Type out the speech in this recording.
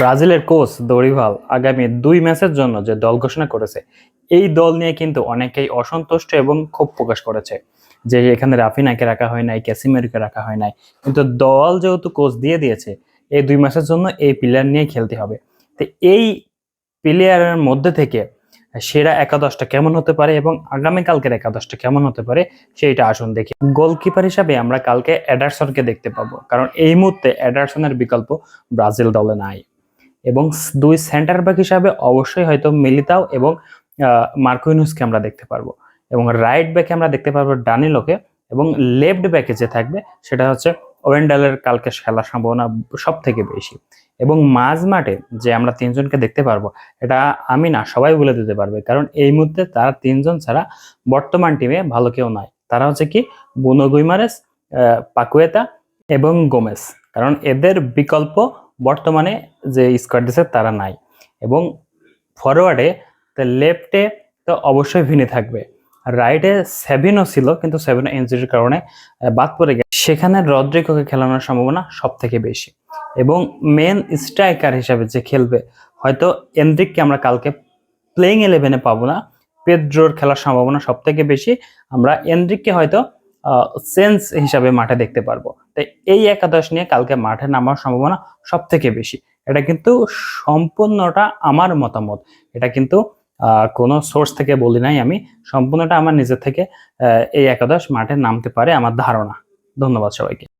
ব্রাজিলের coach Dorival আগামী ২ ম্যাচের জন্য যে দল ঘোষণা করেছে, এই দল নিয়ে কিন্তু অনেকেই অসন্তুষ্ট এবং ক্ষোভ প্রকাশ করেছে যে এখানে রাফিনাকে রাখা হয় নাই, ক্যাসিমেরোকে রাখা হয় নাই। কিন্তু দল যেহেতু কোচ দিয়ে দিয়েছে এই ২ ম্যাচের জন্য এই প্লেয়ার নিয়ে খেলতে হবে, তো এই প্লেয়ারের মধ্যে থেকে সেরা একাদশটা কেমন হতে পারে এবং আগামীকালকের একাদশটা কেমন হতে পারে সেইটা আসুন দেখি। গোলকিপার হিসাবে আমরা কালকে এডারসনকে দেখতে পাবো, কারণ এই মুহূর্তে এডারসনের বিকল্প ব্রাজিল দলে নাই। এবং দুই সেন্টার ব্যাক হিসাবে অবশ্যই হয়তো মিলিতাও এবং মার্কুইনুসকে আমরা দেখতে পারবো, এবং রাইট ব্যাকে আমরা দেখতে পারবো ডানিলোকে, এবং লেফট ব্যাকে যে থাকবে সেটা হচ্ছে ওয়েন্ডালের কালকে খেলার সম্ভাবনা সব থেকে বেশি। এবং মাঝ মাঠে যে আমরা তিনজনকে দেখতে পারবো এটা আমি না, সবাই বলে দিতে পারবে, কারণ এই মুহূর্তে তারা তিনজন ছাড়া বর্তমান টিমে ভালো কেউ নাই। তারা হচ্ছে কি বুনো গুইমারেস, পাকুয়েতা এবং গোমেস, কারণ এদের বিকল্প বর্তমানে যে স্কোয়াড দিছে তারা নাই। এবং ফরওয়ার্ডে তো লেফটে তো অবশ্যই ভিনি থাকবে, রাইটে সেভিনও ছিল কিন্তু সেভিনও ইনজুরির কারণে বাদ পড়ে গেছে, সেখানে রদ্রিগোকে খেলানোর সম্ভাবনা সব থেকে বেশি। এবং মেন স্ট্রাইকার হিসাবে যে খেলবে, হয়তো এনরিককে আমরা কালকে প্লেইং 11-এ পাবো না, পেদ্রোর খেলার সম্ভাবনা সব থেকে বেশি। আমরা এনরিককে হয়তো চেঞ্জ হিসাবে মাঠে দেখতে পারবো। তাই এই একাদশ নিয়ে কালকে মাঠে নামার সম্ভাবনা সব থেকে বেশি। এটা কিন্তু সম্পূর্ণটা আমার মতামত, এটা কিন্তু কোনো সোর্স থেকে বলি নাই আমি, সম্পূর্ণটা আমার নিজের থেকে এই একাদশ মাঠে নামতে পারে আমার ধারণা। ধন্যবাদ সবাইকে।